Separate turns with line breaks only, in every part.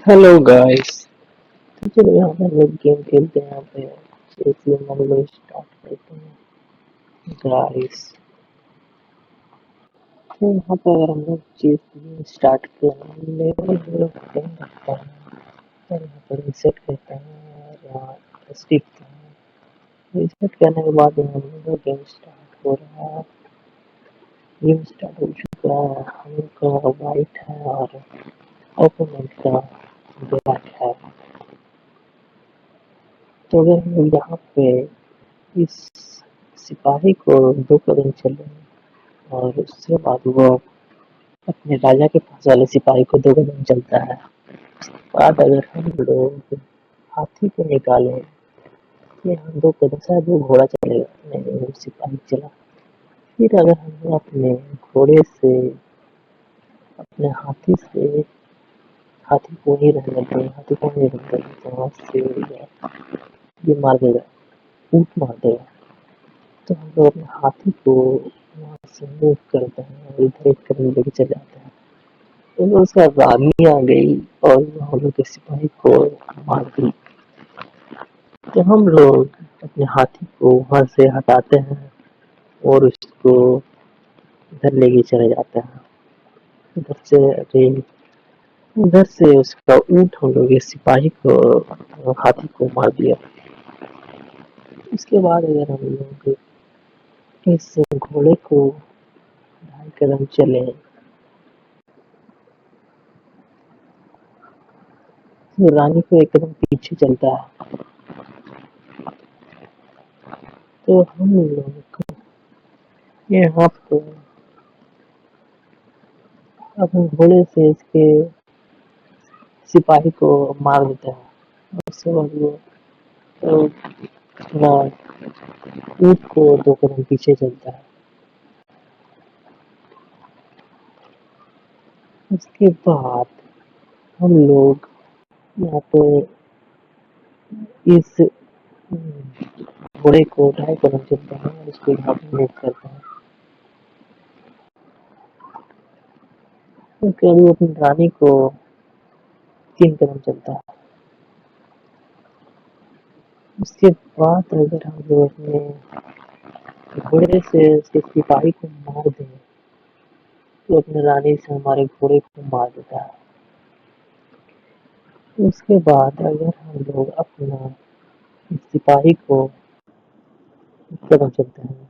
Hello guys. तो चलो यहाँ पे हम लोग गेम खेलते हैं। यहाँ पे इसलिए हम लोग स्टार्ट करते हैं गाइस। तो यहाँ पे अगर हम लोग चीज स्टार्ट करने हम लोग गेम रखते हैं और यहाँ पर रीसेट करते हैं और यहाँ स्टिक रीसेट करने के बाद हम लोग गेम स्टार्ट हो रहा है। गेम स्टार्ट हो चुका है। हम लोग का वाइट है और ओपोनेंट का ब्लैक है। तो अगर हम लोग यहाँ पे इस सिपाही को 2 कदम चले और उसके बाद वो अपने राजा के पास वाले सिपाही को 2 कदम चलता है। बाद अगर हम लोग हाथी को निकाले तो यहाँ 2 कदम शायद वो घोड़ा चलेगा, नहीं वो सिपाही चला। फिर अगर हम लोग अपने घोड़े से अपने हाथी को ही रहने दें, हाथी को नहीं रहने दें तो वहाँ से ये मार देगा, ऊँट मार देगा। तो हम लोग अपने हाथी को वहाँ से मूव करते हैं और इधर एक कदम लेके चले जाते हैं। तो उसका रानी आ गई और हम लोग के सिपाही को मार दी। तो हम लोग अपने हाथी को वहाँ से हटाते हैं और उसको इधर लेके चले जाते हैं। उधर से उसका ऊँट हम लोग इस सिपाही को हाथी को मार दिया। उसके बाद अगर हम लोग इस घोड़े को 2.5 कदम चले तो रानी को 1 कदम पीछे चलता है। तो हम लोग यहाँ पे अपने घोड़े से इसके सिपाही को मार देते हैं। उसके बाद वो तो अपना ऊँट को 2 कदम पीछे चलता है। उसके बाद हम लोग यहाँ पे इस घोड़े को 2.5 कदम चलते हैं और उसको यहाँ पे मूव करते हैं। उसके बाद वो अपनी रानी को 3 कदम चलता है। उसके बाद अगर हम लोग अपने घोड़े से उसके सिपाही को मार दें तो अपनी रानी से हमारे घोड़े को मार देता है। उसके बाद अगर हम लोग अपना सिपाही को 1 कदम चलते हैं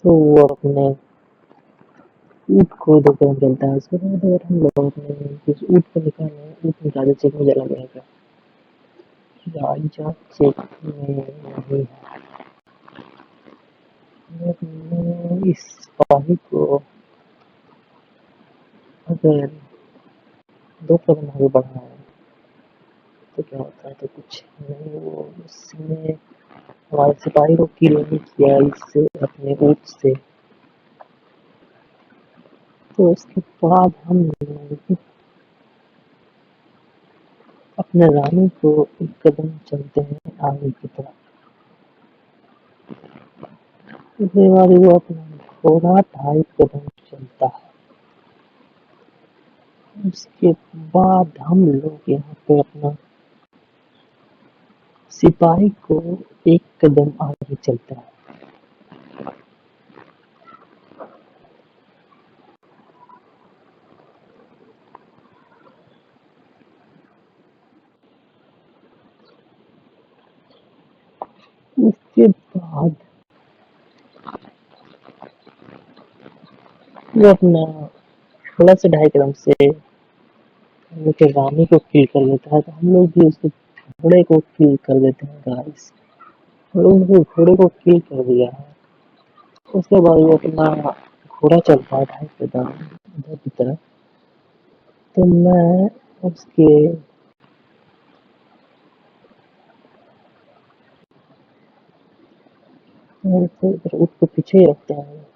तो वो अपने ऊँट को 2 कदम चलता है। उसके बाद अगर हम लोग अपने उस ऊँट को निकालें, ऊँट निकाले चेक में चला जाएगा। राजा चेक में नहीं है। अपने इस सिपाही को अगर 2 कदम आगे बढ़ाएं तो क्या होता है, तो कुछ नहीं, वो उसने हमारे सिपाही को किल नहीं किया इससे अपने ऊँट से। तो उसके बाद हम लोग अपने रानी को 1 कदम चलते हैं आगे की तरफ। उसके बाद वो अपना घोड़ा 2.5 कदम चलता है। उसके बाद हम लोग यहाँ पे अपना सिपाही को 1 कदम आगे चलता है। उसके बाद वो अपना थोड़ा से 2.5 कदम से हम लोग के रानी को किल कर लेता है। तो हम लोग भी उसके घोड़े को किल कर देते हैं गाइस। हम लोग ने घोड़े को किल कर दिया है। उसके बाद वो अपना घोड़ा चलता है 2.5 कदम उधर की तरफ। तो मैं उसके उसको पीछे ही रखते हैं।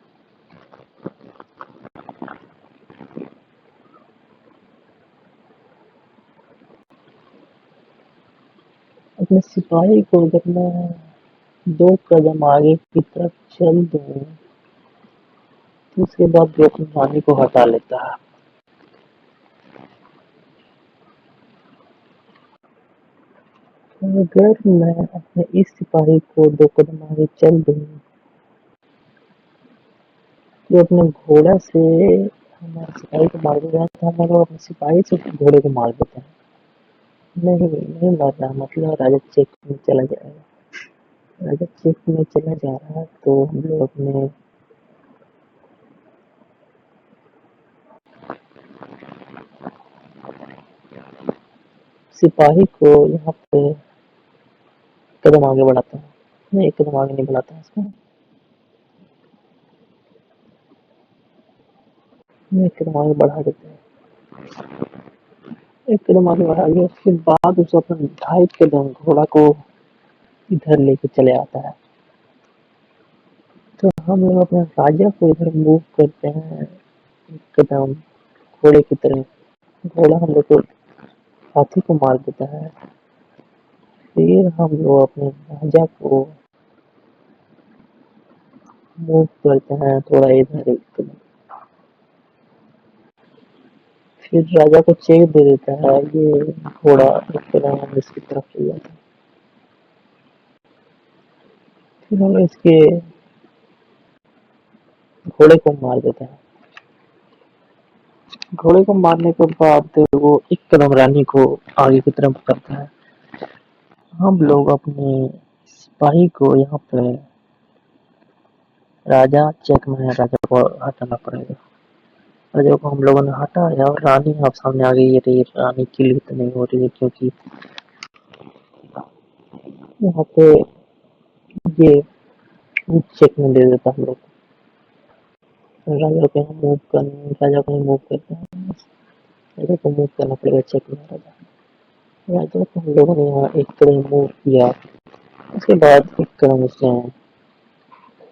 अपने सिपाही को अगर मैं 2 कदम आगे की तरफ चल दूँ तो उसके बाद वो अपनी रानी को हटा लेता है। अगर मैं अपने इस सिपाही को 2 कदम आगे चल दूँ, तो अपने घोड़ा से हमारे सिपाही को मार देगा, तो हम लोग अपने सिपाही से घोड़े को मार देते हैं। नहीं, नहीं मार रहा, मतलब राजा चेक में चला जाएगा। राजा चेक में चला जा रहा है, तो हम लोग अपने सिपाही को यहाँ पे कदम आगे बढ़ाते हैं। नहीं, एक कदम आगे नहीं बढ़ाते हैं इसमें। एक कदम आगे बढ़ा देते हैं। एक कदम आगे बढ़ा दिया, उसके बाद उसे अपने 2.5 कदम घोड़ा को इधर लेके चले आता है। तो हम लोग अपने राजा को इधर मूव करते हैं एक कदम घोड़े की तरफ। घोड़ा हम लोग को हाथी को मार देता है। फिर हम लोग अपने राजा को मूव करते हैं थोड़ा इधर एक कदम। फिर राजा को चेक दे देता है, ये घोड़ा एक कदम इसकी तरफ चल जाता है। फिर हम इसके घोड़े को मार देते हैं। घोड़े को मारने के बाद वो एक कदम रानी को आगे की तरफ करता है। हम लोग अपने सिपाही को यहाँ पे राजा चेक में है, राजा को हटाना पड़ेगा। राजा को हम लोगों ने हटाया और रानी अब सामने आ गई है। रही रानी किल तो नहीं हो रही है, क्योंकि यहाँ पे ये चेक में दे देता हम लोग। राजा को यहाँ मूव कर राजा को मूव करते हैं। राजा को मूव करना पड़ेगा चेक में। राजा को हम लोगों ने यहाँ एक कदम मूव किया। उसके बाद एक कदम उसने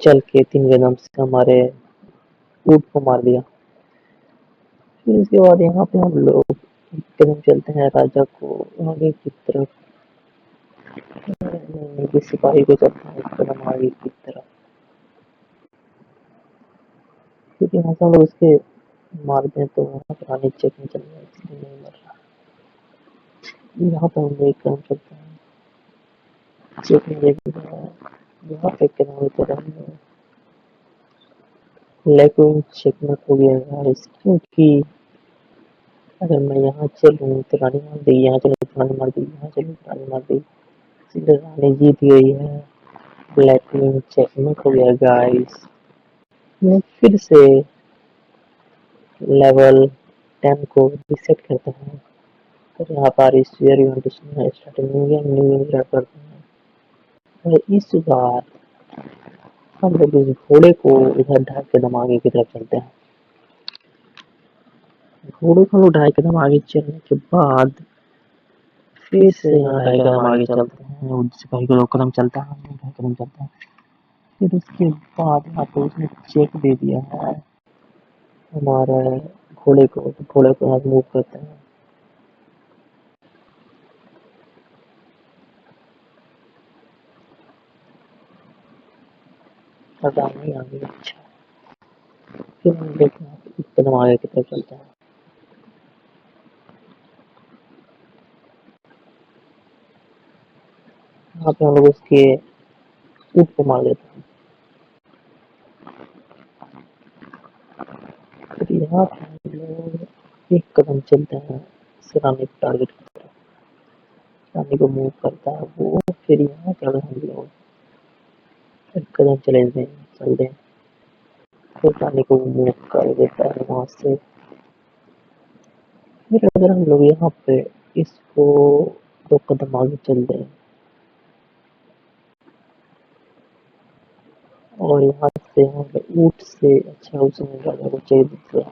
चल के 3 कदम से हमारे ऊँट को मार दिया। फिर उसके बाद यहाँ पे हम लोग एक कदम चलते हैं राजा को आगे की तरफ, सिपाही को चलते हैं एक कदम आगे की तरफ। क्योंकि यहाँ से हम लोग उसके मारते हैं तो वहाँ पे रानी चेक में चल जाए, इसलिए नहीं मर रहा। यहाँ पे हम लोग एक कदम चलते हैं, चेक में यहाँ पे एक कदम लेते हैं, लेकिन चेक में हो गया गाइस, क्योंकि अगर मैं यहाँ चलूँ तो रानी मार देगी, यहाँ चलूँ तो रानी मार देगी, यहाँ चलूँ तो रानी मार देगी, इसलिए रानी जीत गई है। ब्लैकलिंग चेकमेट हो गया गाइस। मैं फिर से लेवल 10 को रीसेट करते हैं। तो यहाँ पर स्टार्टिंग न्यू करते हैं। और इस बार हम लोग इस घोड़े को इधर 2.5 कदम आगे की तरफ चलते हैं। घोड़े को 2.5 कदम आगे चलने के बाद फिर से यहाँ 2.5 कदम आगे चलते हैं। सिपाही को 2 कदम चलता है, 2.5 कदम चलता है। फिर उसके बाद यहाँ पे उसने चेक दे दिया है हमारे घोड़े को, तो घोड़े को यहाँ मूव करते हैं। पता नहीं आगे। अच्छा, फिर हम लोग एक कदम आगे की तरफ चलते हैं। यहाँ पे हम लोग उसके ऊँट को मार देते हैं। फिर यहाँ पे हम लोग एक कदम चलते हैं रानी को टारगेट करते हैं। रानी को मूव करता है वो। फिर यहाँ पे अगर हम लोग एक कदम चले दें चल दें तो रानी को मूव कर देता है वहाँ से। फिर अगर हम लोग यहाँ पे इसको 2 कदम आगे चल दें और यहाँ से हम ऊँट से अच्छा उसने राजा को चेक दिया,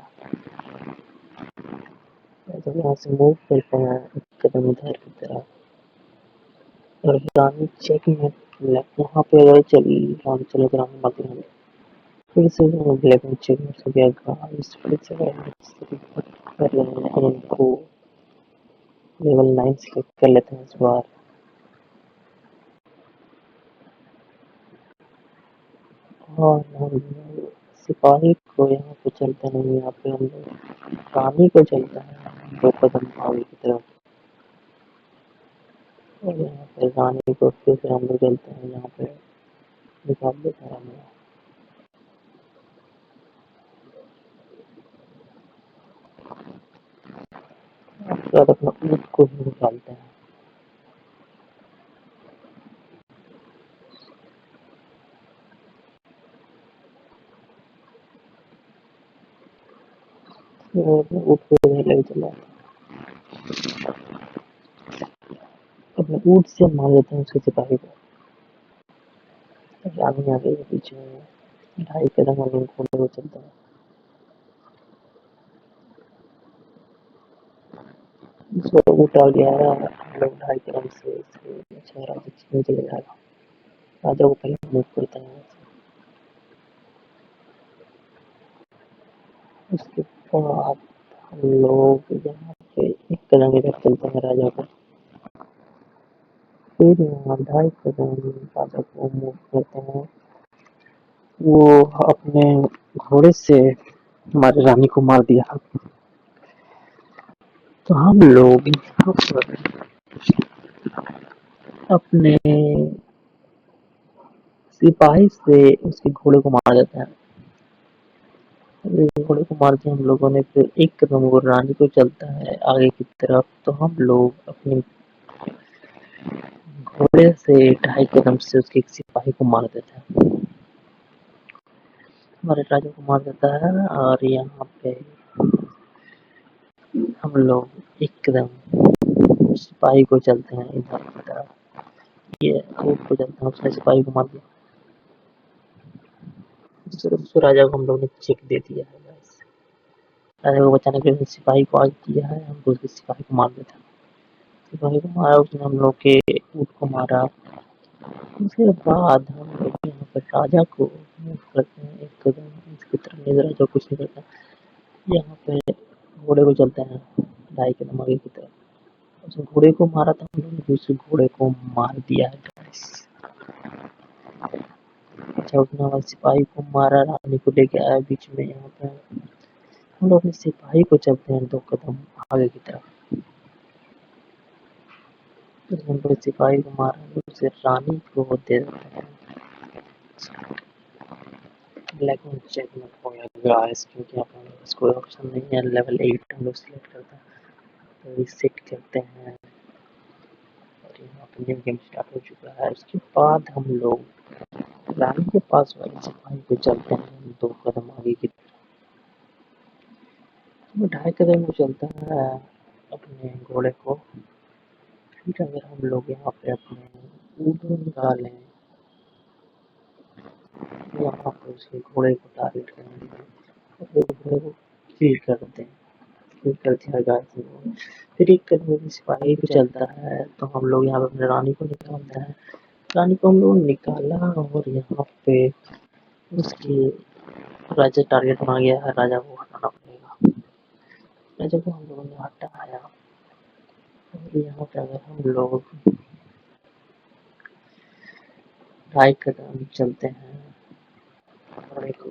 जब यहाँ से मूव करते हैं एक कदम इधर की तरफ और रानी चेक में वहाँ पे अगर चली रानी चले तो रानी मारती है। फिर से ब्लैक में चेक में हो गया गाइस। फिर से कर रहे हैं और उनको लेवल 9 सेलेक्ट कर लेते हैं इस बार। और हम सिपाही को यहाँ पे चलते नहीं, यहाँ पे हम लोग रानी को चलता है 2 कदम आगे की तरफ, और यहाँ पे रानी को फिर से हम लोग चलते हैं, यहाँ पे निकाल देते हैं हम लोग। उसके बाद अपना ऊँट को भी निकालते हैं। फिर ऊँट को इधर लेके चला, अपने ऊँट से मार देते हैं उसके सिपाही को। रानी आ गई है पीछे में, 2.5 कदम हम लोग घोड़े को चलते हैं। इसको ऊँट आ गया है, हम लोग 2.5 कदम से इसके अच्छा राजा छीनने चले जाएगा। राजा को पहले मूव करते हैं, उसके बाद हम लोग यहाँ पे 1 कदम इधर चलते हैं राजा को, फिर यहाँ 2.5 कदम राजा को मूव करते हैं। वो अपने घोड़े से हमारी रानी को मार दिया। तो हम लोग यहाँ पर अपने सिपाही से उसके घोड़े को मार देते हैं। घोड़े को मार के हम लोगों ने फिर 1 कदम वो रानी को चलता है आगे की तरफ, तो हम लोग अपने घोड़े से 2.5 कदम से उसके एक सिपाही को मार देते हैं। हमारे राजा को मार देता है, और यहाँ पे हम लोग एकदम सिपाही को चलते हैं इधर की तरफ, ये ऊँट को चलते हैं, उसने सिपाही को मार दिया। उसको राजा को हम लोग ने चेक दे दिया है, बस राजा को बचाने के लिए सिपाही को आगे किया है, हम लोग सिपाही को मार देते हैं। सिपाही को मारा, उसने हम लोग के ऊँट को मारा। उसके बाद हम लोग यहाँ पर राजा को मूव करते हैं 1 कदम इसकी तरफ, नहीं राजा कुछ नहीं करता। यहाँ पे घोड़े को चलते हैं 2.5 कदम आगे की तरफ, उस घोड़े को मारा था हम लोगों ने, दूसरे घोड़े को मार दिया है गाइस। अच्छा, उसने हमारे सिपाही को मारा, रानी को लेके आया बीच में। यहाँ पे हम लोग अपने सिपाही को चलते हैं 2 कदम आगे की तरफ, हम लोग सिपाही को मारा, उसे रानी को दे देते हैं। ब्लैक में चेक मत हो गाइस, क्योंकि यहाँ पे कोई ऑप्शन नहीं है। लेवल 8 हम लोग सिलेक्ट करते हैं, तो रीसेट करते हैं, और यहाँ पे न्यू गेम स्टार्ट हो चुका है। उसके बाद हम लोग रानी के पास वाले सिपाही को चलते हैं 2 कदम आगे की तरफ, तो 2.5 कदम वो चलता है अपने घोड़े को। फिर अगर हम लोग यहाँ पे अपने ऊँट निकालें, यहाँ पे उसके घोड़े को टारगेट करेंगे और घोड़े को किल करते हैं, किल कर दिया गाइस। फिर 1 कदम सिपाही को चलता है, तो हम लोग यहाँ पे अपने रानी को निकालते हैं। रानी को हम लोग निकाला, और यहाँ पे उसकी राजा टारगेट बना गया है, राजा को हटाना पड़ेगा। राजा को हम लोगों ने हटाया, और यहाँ पे अगर हम लोग 2.5 कदम चलते हैं घोड़े को,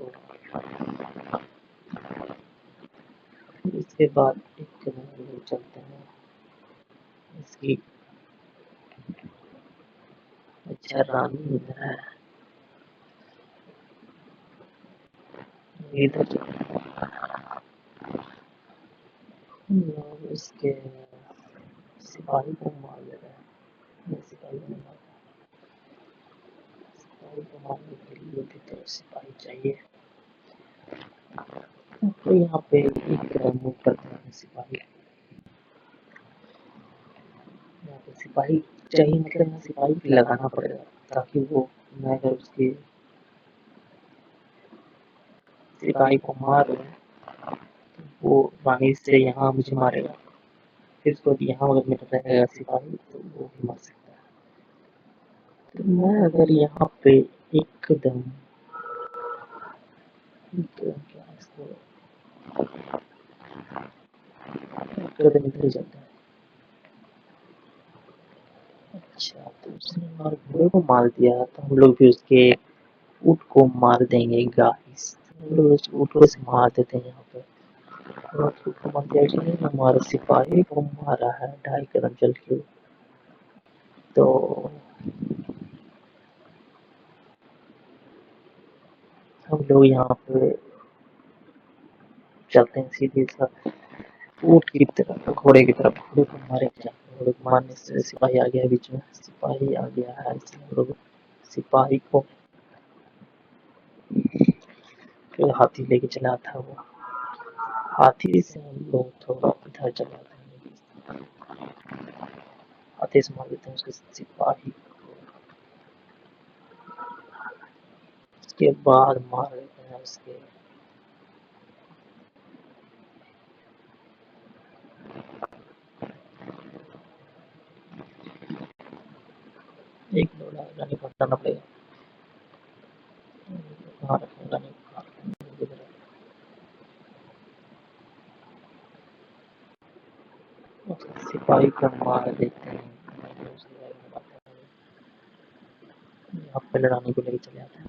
फिर इसके बाद 1 कदम हम लोग चलते हैं इसकी। अच्छा, रानी इधर है, इधर हम लोग इसके सिपाही को मार दे रहे हैं। सिपाही को मार, सिपाही को मारने के लिए भी तो सिपाही चाहिए, तो यहाँ पे 1 कदम मूव करते हैं सिपाही। यहाँ पे सिपाही चाहिए, मतलब यहाँ सिपाही भी लगाना पड़ेगा, ताकि वो मैं अगर उसके सिपाही को मार रहे हैं, तो वो रानी से यहाँ मुझे मारेगा, फिर उसको यहाँ अगर मेरा रहेगा सिपाही, तो वो भी मार सकता है। तो मैं अगर यहाँ पे 1 कदम क्या इसको 1 कदम इधर जाता है। अच्छा, तो उसने हमारे घोड़े को मार दिया, तो हम लोग भी उसके ऊँट को मार देंगे गाइस। हम लोग ऊँटों से मार देते हैं यहाँ पे। ऊँट मार दिया कि हमारे सिपाही को मारा है 2.5 कदम चल के। तो हम लोग यहाँ पे चलते हैं सीधे सा ऊँट की तरफ, घोड़े की तरफ। घोड़े को मारेंगे, घोड़े को मारने से सिपाही आ गया है बीच में, सिपाही आ गया है, इसलिए हम लोग सिपाही को फिर हाथी लेके चला था वो। हाथी से हम लोग थोड़ा इधर चले जाते हैं, हाथी से मार देते हैं उसके सिपाही को। उसके बाद मार देते हैं उसके एक लोड़ा रानी को हटाना पड़ेगा। हाँ, रानी सिपाही को मार देते हैं। यहाँ पे रानी को लेके चले आते हैं।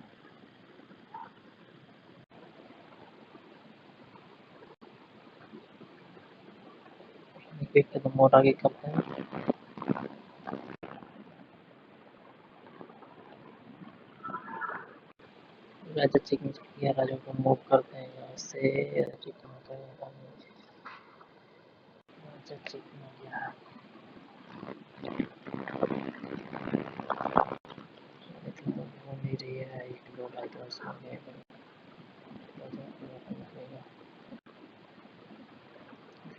एक कदम और आगे कब है? राजा चिकन किया, राजा को मूव करते हैं यहाँ से। चिकन होता है राजा चिकन हो गया है। हो नहीं रही है, एक लोग आए तो उसमें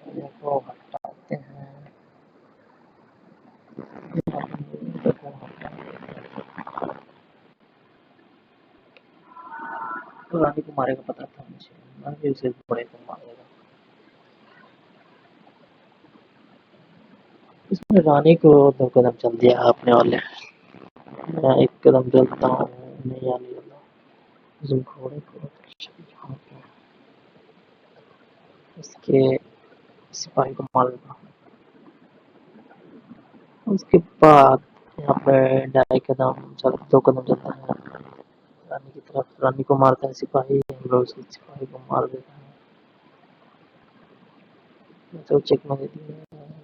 राजा को हटाते हैं। तो रानी को मारेगा पता था मुझे, मैं भी उसे बड़े को मारेगा। इसमें रानी को 2 कदम चल दिया अपने वाले। मैं 1 कदम चलता हूँ, नहीं आने वाला उस घोड़े को। यहाँ पे उसके सिपाही को मार देगा। उसके बाद यहाँ पे 2.5 कदम चल 2 कदम चलता है रानी की तरफ। रानी को मारता है सिपाही, हम लोग उसके सिपाही को मार देते हैं। तो चेक में दे दिया,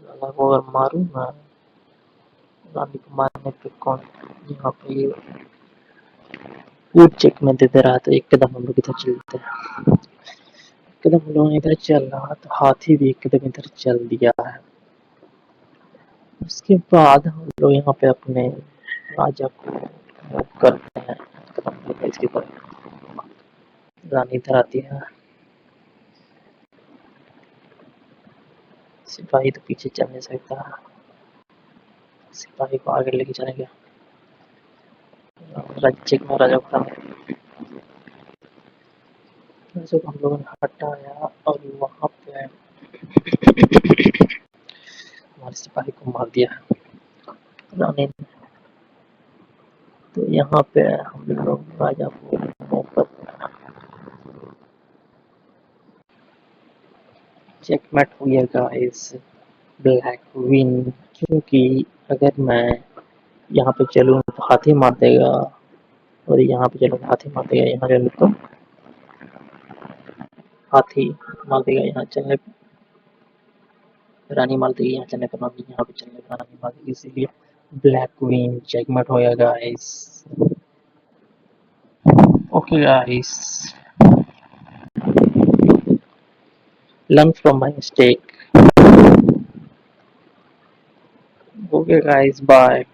राजा को अगर मारूँ मैं, रानी को मारने पे कौन यहाँ पे ऊँट चेक में दे रहा है। तो 1 कदम हम लोग इधर चलते हैं, 1 कदम हम लोग इधर चल रहा तो हाथी भी 1 कदम इधर चल दिया है। उसके बाद हम लोग यहाँ पे अपने राजा को मूव करते हैं इसकी तरफ। रानी इधर आती है, सिपाही तो पीछे चल नहीं सकता, सिपाही को आगे लेके चलेंगे। राज्य में राजा को हम लोगों ने हटाया और वहाँ पे हमारे सिपाही को मार दिया रानी ने। तो यहाँ पे हम लोग राजा को चेकमेट हो गया गाइस, ब्लैक विन। क्योंकि अगर मैं यहाँ पे चलूँ तो हाथी मार देगा, और यहाँ पे चलूँ तो हाथी मार देगा, यहाँ चलूँ तो हाथी मार देगा, यहाँ चलने पे रानी मार देगी, यहाँ चलने पर रानी, यहाँ पे चलने पर रानी मार देगी। इसीलिए ब्लैक क्वीन चेकमेट होगा guys. Okay guys, learn from my mistake. Okay guys, bye.